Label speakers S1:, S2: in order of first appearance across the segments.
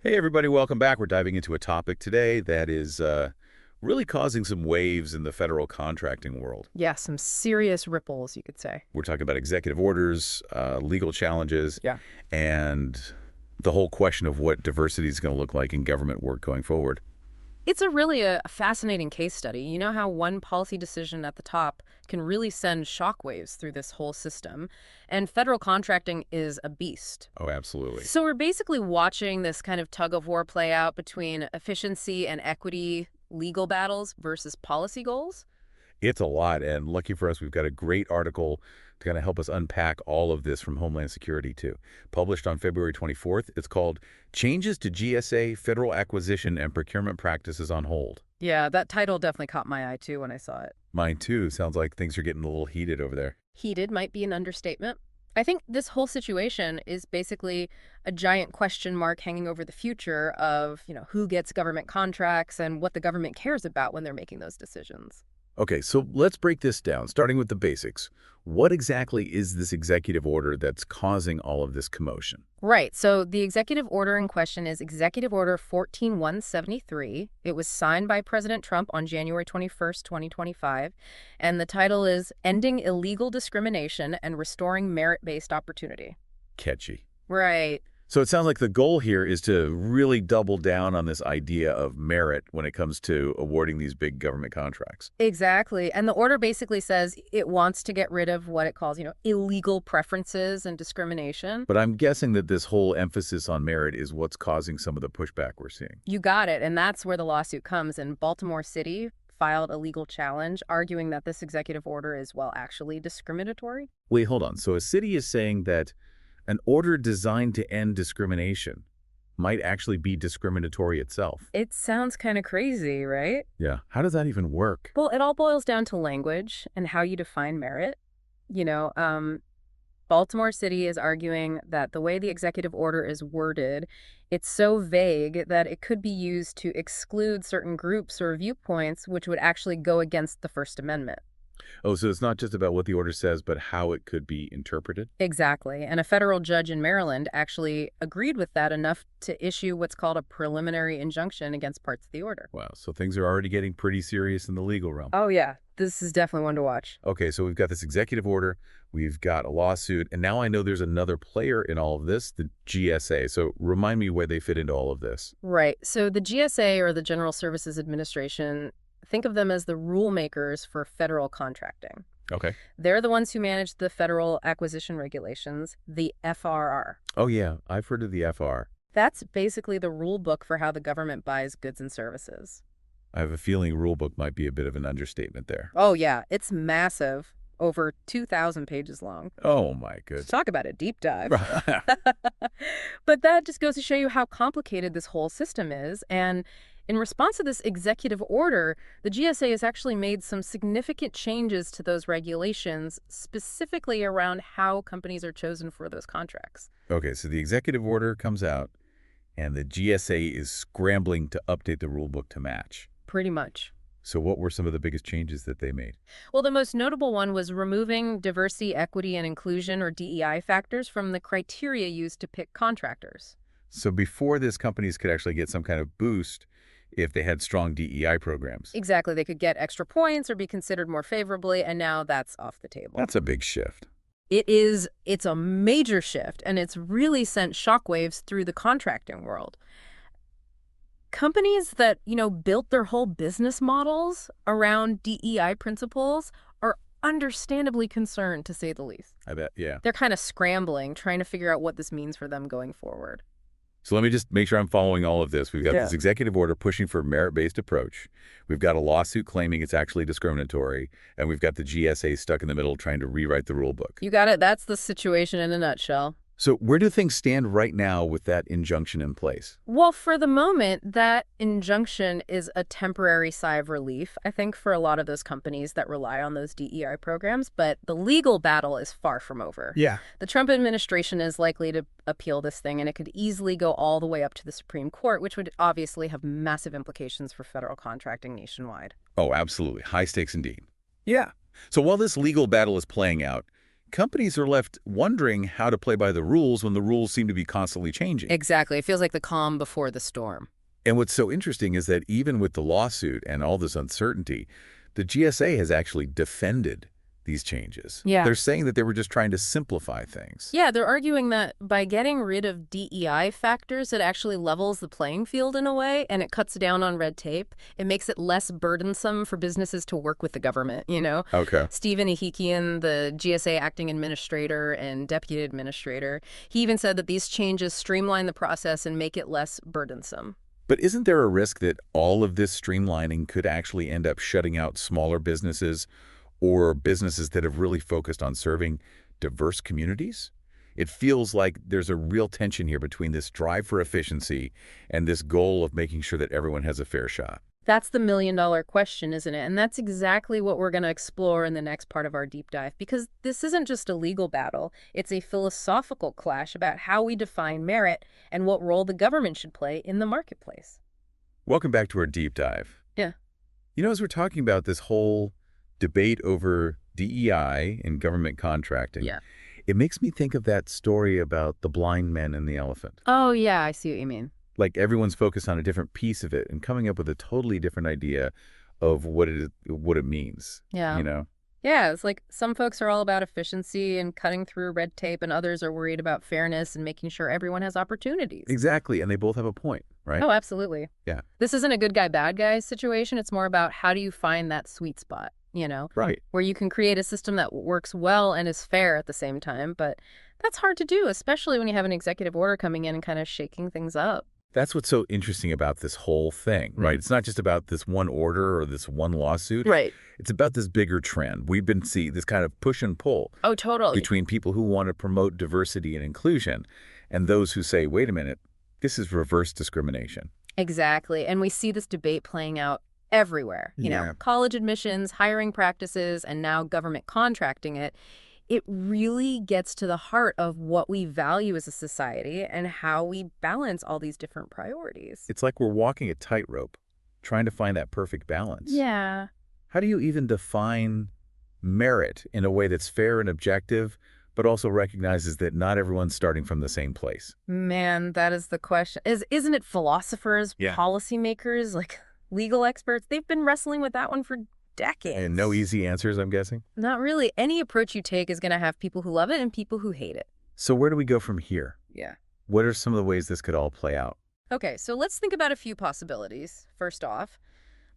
S1: Hey everybody, welcome back. We're diving into a topic today that is really causing some waves in the federal contracting world.
S2: Yeah, some serious ripples, you could say.
S1: We're talking about executive orders, legal challenges,
S2: Yeah.
S1: and the whole question of what diversity is going to look like in government work going forward.
S2: It's a really fascinating case study. You know how one policy decision at the top can really send shockwaves through this whole system, and federal contracting is a beast.
S1: Oh, absolutely.
S2: So we're basically watching this kind of tug of war play out between efficiency and equity legal battles versus policy goals.
S1: It's a lot, and lucky for us, we've got a great article to kind of help us unpack all of this from Homeland Security, too. Published on February 24th, it's called Changes to GSA Federal Acquisition and Procurement Practices on Hold.
S2: Yeah, that title definitely caught my eye too when I saw it.
S1: Mine, too. Sounds like things are getting a little heated over there.
S2: Heated might be an understatement. I think this whole situation is basically a giant question mark hanging over the future of, who gets government contracts and what the government cares about when they're making those decisions.
S1: Okay, so let's break this down, starting with the basics. What exactly is this executive order that's causing all of this commotion?
S2: Right. So the executive order in question is Executive Order 14173. It was signed by President Trump on January 21st, 2025. And the title is Ending Illegal Discrimination and Restoring Merit-Based Opportunity.
S1: Catchy.
S2: Right.
S1: So it sounds like the goal here is to really double down on this idea of merit when it comes to awarding these big government contracts.
S2: Exactly. And the order basically says it wants to get rid of what it calls, illegal preferences and discrimination.
S1: But I'm guessing that this whole emphasis on merit is what's causing some of the pushback we're seeing.
S2: You got it. And that's where the lawsuit comes. And Baltimore City filed a legal challenge arguing that this executive order is, well, actually discriminatory.
S1: Wait, hold on. So a city is saying that an order designed to end discrimination might actually be discriminatory itself.
S2: It sounds kind of crazy, right?
S1: Yeah. How does that even work?
S2: Well, it all boils down to language and how you define merit. You know, um, Baltimore City is arguing that the way the executive order is worded, it's so vague that it could be used to exclude certain groups or viewpoints, which would actually go against the First Amendment.
S1: Oh, so it's not just about what the order says, but how it could be interpreted?
S2: Exactly. And a federal judge in Maryland actually agreed with that enough to issue what's called a preliminary injunction against parts of the order.
S1: Wow, so things are already getting pretty serious in the legal realm.
S2: Oh, yeah. This is definitely one to watch.
S1: Okay, so we've got this executive order, we've got a lawsuit, and now I know there's another player in all of this, the GSA. So remind me where they fit into all of this.
S2: Right. So the GSA, or the General Services Administration, think of them as the rule makers for federal contracting.
S1: Okay.
S2: They're the ones who manage the federal acquisition regulations, the FRR.
S1: Oh, yeah, I've heard of the FR.
S2: That's basically the rule book for how the government buys goods and services.
S1: I have a feeling rulebook might be a bit of an understatement there.
S2: Oh, yeah, it's massive, over 2,000 pages long.
S1: Oh, my goodness.
S2: Talk about a deep dive. But that just goes to show you how complicated this whole system is. And in response to this executive order, the GSA has actually made some significant changes to those regulations, specifically around how companies are chosen for those contracts.
S1: Okay, so the executive order comes out, and the GSA is scrambling to update the rulebook to match.
S2: Pretty much.
S1: So what were some of the biggest changes that they made?
S2: Well, the most notable one was removing diversity, equity, and inclusion, or DEI factors, from the criteria used to pick contractors.
S1: So before this, companies could actually get some kind of boost if they had strong DEI programs.
S2: Exactly. They could get extra points or be considered more favorably, and now that's off the table.
S1: That's a big shift.
S2: It's a major shift, and it's really sent shockwaves through the contracting world. Companies that, built their whole business models around DEI principles are understandably concerned, to say the least.
S1: I bet, yeah.
S2: They're kind of scrambling, trying to figure out what this means for them going forward.
S1: So let me just make sure I'm following all of this. We've got
S2: Yeah.
S1: this executive order pushing for a merit-based approach. We've got a lawsuit claiming it's actually discriminatory. And we've got the GSA stuck in the middle trying to rewrite the rule book.
S2: You got it. That's the situation in a nutshell.
S1: So where do things stand right now with that injunction in place?
S2: Well, for the moment, that injunction is a temporary sigh of relief, I think, for a lot of those companies that rely on those DEI programs. But the legal battle is far from over.
S3: Yeah.
S2: The Trump administration is likely to appeal this thing, and it could easily go all the way up to the Supreme Court, which would obviously have massive implications for federal contracting nationwide.
S1: Oh, absolutely. High stakes indeed.
S3: Yeah.
S1: So while this legal battle is playing out, companies are left wondering how to play by the rules when the rules seem to be constantly changing.
S2: Exactly. It feels like the calm before the storm.
S1: And what's so interesting is that even with the lawsuit and all this uncertainty, the GSA has actually defended these changes.
S2: Yeah.
S1: They're saying that they were just trying to simplify things.
S2: Yeah, they're arguing that by getting rid of DEI factors, it actually levels the playing field in a way, and it cuts down on red tape. It makes it less burdensome for businesses to work with the government, you know?
S1: Okay.
S2: Stephen Ehikian, the GSA acting administrator and deputy administrator, he even said that these changes streamline the process and make it less burdensome.
S1: But isn't there a risk that all of this streamlining could actually end up shutting out smaller businesses or businesses that have really focused on serving diverse communities? It feels like there's a real tension here between this drive for efficiency and this goal of making sure that everyone has a fair shot.
S2: That's the million-dollar question, isn't it? And that's exactly what we're going to explore in the next part of our deep dive, because this isn't just a legal battle. It's a philosophical clash about how we define merit and what role the government should play in the marketplace.
S1: Welcome back to our deep dive.
S2: Yeah.
S1: You know, as we're talking about this whole debate over DEI and government contracting, it makes me think of that story about the blind men and the elephant.
S2: Oh, yeah, I see what you mean.
S1: Like everyone's focused on a different piece of it and coming up with a totally different idea of what it means.
S2: Yeah.
S1: You know?
S2: Yeah, it's like some folks are all about efficiency and cutting through red tape, and others are worried about fairness and making sure everyone has opportunities.
S1: Exactly, and they both have a point, right?
S2: Oh, absolutely.
S1: Yeah.
S2: This isn't a good guy, bad guy situation. It's more about how do you find that sweet spot, you know?
S1: Right.
S2: Where you can create a system that works well and is fair at the same time. But that's hard to do, especially when you have an executive order coming in and kind of shaking things up.
S1: That's what's so interesting about this whole thing, right? It's not just about this one order or this one lawsuit.
S2: Right.
S1: It's about this bigger trend. We've been seeing this kind of push and pull
S2: Oh, totally.
S1: between people who want to promote diversity and inclusion and those who say, wait a minute, this is reverse discrimination.
S2: Exactly. And we see this debate playing out everywhere. You know, college admissions, hiring practices, and now government contracting it. It really gets to the heart of what we value as a society and how we balance all these different priorities.
S1: It's like we're walking a tightrope, trying to find that perfect balance.
S2: Yeah.
S1: How do you even define merit in a way that's fair and objective, but also recognizes that not everyone's starting from the same place?
S2: Man, that is the question. Isn't it philosophers, policymakers, like legal experts? They've been wrestling with that one for decades.
S1: And no easy answers, I'm guessing?
S2: Not really. Any approach you take is going to have people who love it and people who hate it.
S1: So where do we go from here?
S2: Yeah.
S1: What are some of the ways this could all play out?
S2: Okay, so let's think about a few possibilities. First off,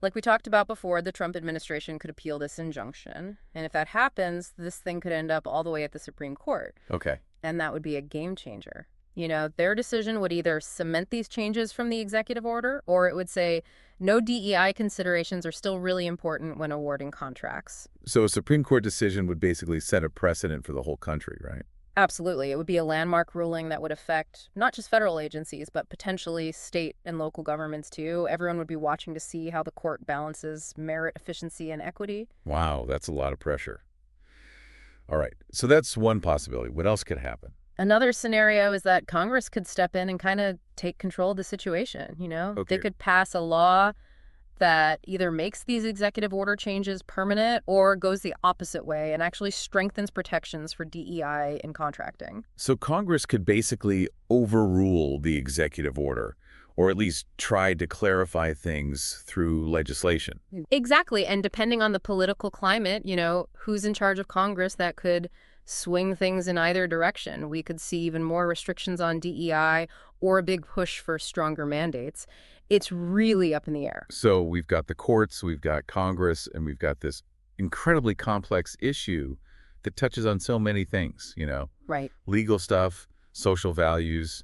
S2: like we talked about before, the Trump administration could appeal this injunction. And if that happens, this thing could end up all the way at the Supreme Court.
S1: Okay.
S2: And that would be a game changer. You know, their decision would either cement these changes from the executive order, or it would say no DEI considerations are still really important when awarding contracts.
S1: So a Supreme Court decision would basically set a precedent for the whole country, right?
S2: Absolutely. It would be a landmark ruling that would affect not just federal agencies, but potentially state and local governments too. Everyone would be watching to see how the court balances merit, efficiency, and equity.
S1: Wow, that's a lot of pressure. All right, so that's one possibility. What else could happen?
S2: Another scenario is that Congress could step in and kind of take control of the situation, you know?
S1: Okay.
S2: They could pass a law that either makes these executive order changes permanent or goes the opposite way and actually strengthens protections for DEI in contracting.
S1: So Congress could basically overrule the executive order, or at least try to clarify things through legislation.
S2: Exactly. And depending on the political climate, you know, who's in charge of Congress, that could swing things in either direction. We could see even more restrictions on DEI or a big push for stronger mandates. It's really up in the air.
S1: So we've got the courts, we've got Congress, and we've got this incredibly complex issue that touches on so many things, you know?
S2: Right.
S1: Legal stuff, social values,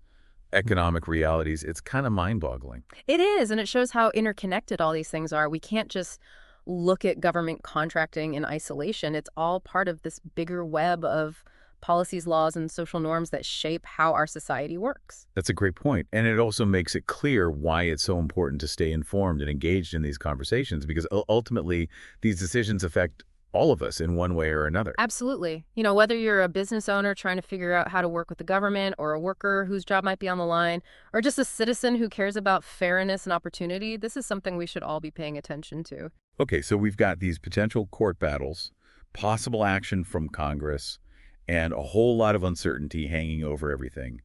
S1: economic realities. It's kind of mind-boggling.
S2: It is, and it shows how interconnected all these things are. We can't just look at government contracting in isolation. It's all part of this bigger web of policies, laws, and social norms that shape how our society works.
S1: That's a great point. And it also makes it clear why it's so important to stay informed and engaged in these conversations, because ultimately these decisions affect all of us in one way or another.
S2: Absolutely. You know, whether you're a business owner trying to figure out how to work with the government, or a worker whose job might be on the line, or just a citizen who cares about fairness and opportunity, this is something we should all be paying attention to.
S1: Okay, so we've got these potential court battles, possible action from Congress, and a whole lot of uncertainty hanging over everything.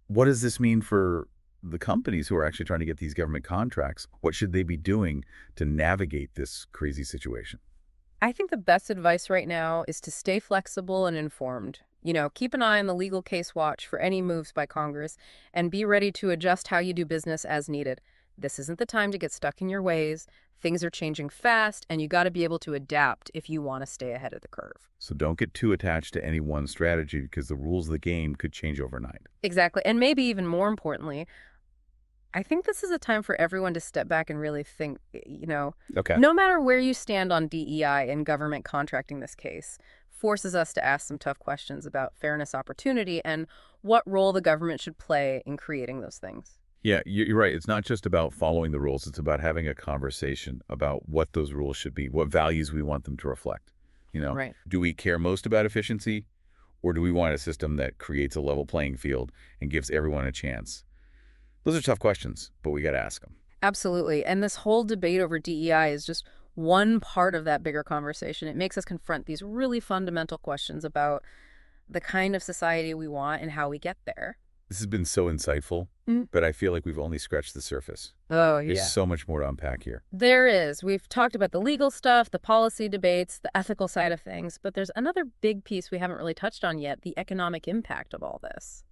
S1: What does this mean for the companies who are actually trying to get these government contracts? What should they be doing to navigate this crazy situation?
S2: I think the best advice right now is to stay flexible and informed. Keep an eye on the legal case watch for any moves by Congress and be ready to adjust how you do business as needed. This isn't the time to get stuck in your ways. Things are changing fast, and you got to be able to adapt if you want to stay ahead of the curve.
S1: So don't get too attached to any one strategy because the rules of the game could change overnight.
S2: Exactly. And maybe even more importantly, I think this is a time for everyone to step back and really think,
S1: Okay.
S2: no matter where you stand on DEI and government contracting, this case forces us to ask some tough questions about fairness, opportunity, and what role the government should play in creating those things.
S1: Yeah, you're right. It's not just about following the rules. It's about having a conversation about what those rules should be, what values we want them to reflect.
S2: Right.
S1: Do we care most about efficiency, or do we want a system that creates a level playing field and gives everyone a chance? Those are tough questions, but we got to ask them.
S2: Absolutely. And this whole debate over DEI is just one part of that bigger conversation. It makes us confront these really fundamental questions about the kind of society we want and how we get there.
S1: This has been so insightful, but I feel like we've only scratched the surface.
S2: Oh,
S1: There's
S2: yeah.
S1: so much more to unpack here.
S2: There is. We've talked about the legal stuff, the policy debates, the ethical side of things, but there's another big piece we haven't really touched on yet, the economic impact of all this.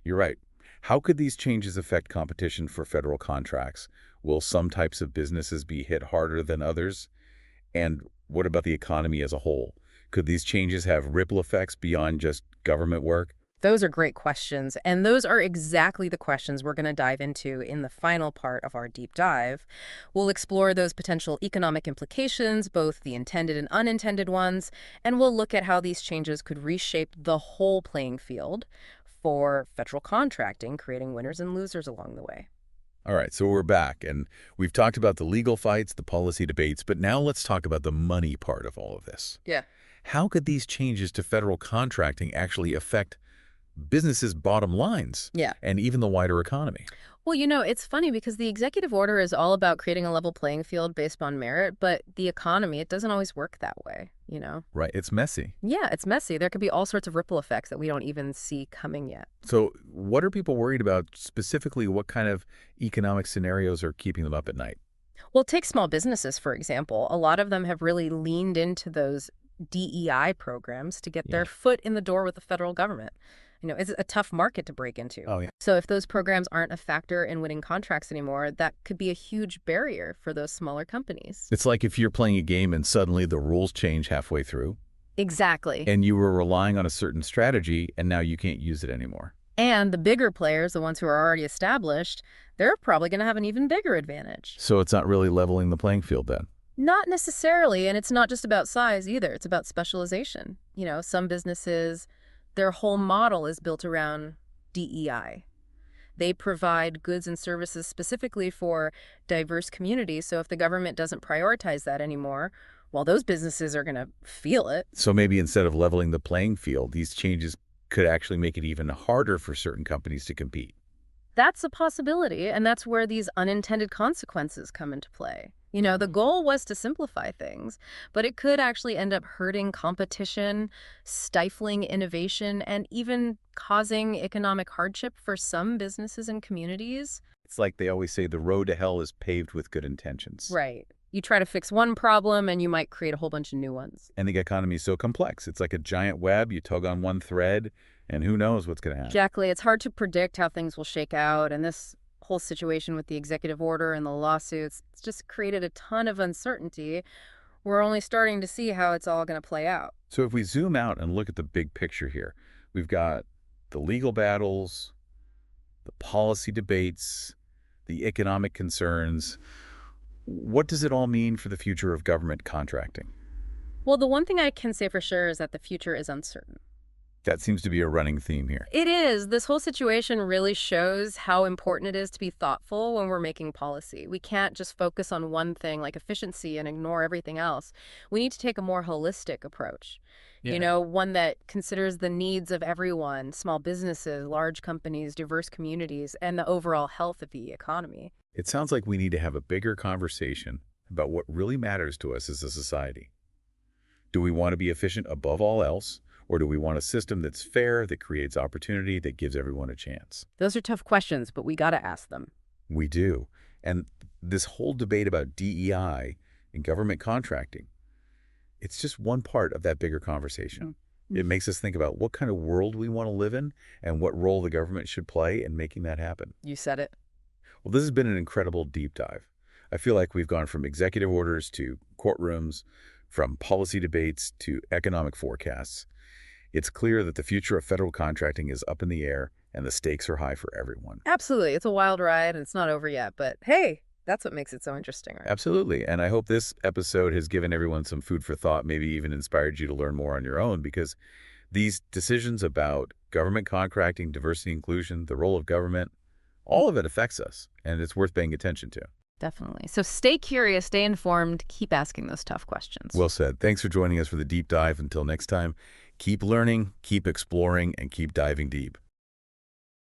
S1: You're right. How could these changes affect competition for federal contracts? Will some types of businesses be hit harder than others? And what about the economy as a whole? Could these changes have ripple effects beyond just government work?
S2: Those are great questions, and those are exactly the questions we're going to dive into in the final part of our deep dive. We'll explore those potential economic implications, both the intended and unintended ones, and we'll look at how these changes could reshape the whole playing field for federal contracting, creating winners and losers along the way.
S1: All right, so we're back, and we've talked about the legal fights, the policy debates, but now let's talk about the money part of all of this.
S2: Yeah.
S1: How could these changes to federal contracting actually affect businesses' bottom lines
S2: Yeah.
S1: and even the wider economy?
S2: Well, it's funny because the executive order is all about creating a level playing field based on merit, but the economy, it doesn't always work that way.
S1: Right, it's messy.
S2: Yeah, it's messy. There could be all sorts of ripple effects that we don't even see coming yet.
S1: So what are people worried about specifically? What kind of economic scenarios are keeping them up at night?
S2: Well, take small businesses, for example. A lot of them have really leaned into those DEI programs to get
S1: Yeah.
S2: their foot in the door with the federal government. It's a tough market to break into.
S1: Oh, yeah.
S2: So if those programs aren't a factor in winning contracts anymore, that could be a huge barrier for those smaller companies.
S1: It's like if you're playing a game and suddenly the rules change halfway through
S2: Exactly.
S1: and you were relying on a certain strategy and now you can't use it anymore.
S2: And the bigger players, the ones who are already established, they're probably going to have an even bigger advantage.
S1: So it's not really leveling the playing field then.
S2: Not necessarily, and it's not just about size either. It's about specialization. Some businesses, their whole model is built around DEI. They provide goods and services specifically for diverse communities. So if the government doesn't prioritize that anymore, well, those businesses are going to feel it.
S1: So maybe instead of leveling the playing field, these changes could actually make it even harder for certain companies to compete.
S2: That's a possibility, and that's where these unintended consequences come into play. The goal was to simplify things, but it could actually end up hurting competition, stifling innovation, and even causing economic hardship for some businesses and communities.
S1: It's like they always say the road to hell is paved with good intentions.
S2: Right. You try to fix one problem, and you might create a whole bunch of new ones.
S1: And the economy is so complex. It's like a giant web. You tug on one thread, and who knows what's going to happen.
S2: Exactly. It's hard to predict how things will shake out, and this whole situation with the executive order and the lawsuits, it's just created a ton of uncertainty. We're only starting to see how it's all going to play out.
S1: So if we zoom out and look at the big picture here, we've got the legal battles, the policy debates, the economic concerns. What does it all mean for the future of government contracting?
S2: Well, the one thing I can say for sure is that the future is uncertain.
S1: That seems to be a running theme here.
S2: It is. This whole situation really shows how important it is to be thoughtful when we're making policy. We can't just focus on one thing like efficiency and ignore everything else. We need to take a more holistic approach. One that considers the needs of everyone, small businesses, large companies, diverse communities, and the overall health of the economy.
S1: It sounds like we need to have a bigger conversation about what really matters to us as a society. Do we want to be efficient above all else, Or do we want a system that's fair, that creates opportunity, that gives everyone a chance?
S2: Those are tough questions, but we got to ask them.
S1: We do. And this whole debate about DEI in government contracting, it's just one part of that bigger conversation. It makes us think about what kind of world we want to live in and what role the government should play in making that happen.
S2: You said it.
S1: Well, this has been an incredible deep dive. I feel like we've gone from executive orders to courtrooms, from policy debates to economic forecasts. It's clear that the future of federal contracting is up in the air and the stakes are high for everyone.
S2: Absolutely. It's a wild ride and it's not over yet, but hey, that's what makes it so interesting, right?
S1: Absolutely. And I hope this episode has given everyone some food for thought, maybe even inspired you to learn more on your own, because these decisions about government contracting, diversity, inclusion, the role of government, all of it affects us, and it's worth paying attention to.
S2: Definitely. So stay curious, stay informed, keep asking those tough questions.
S1: Well said. Thanks for joining us for the deep dive. Until next time, keep learning, keep exploring, and keep diving deep.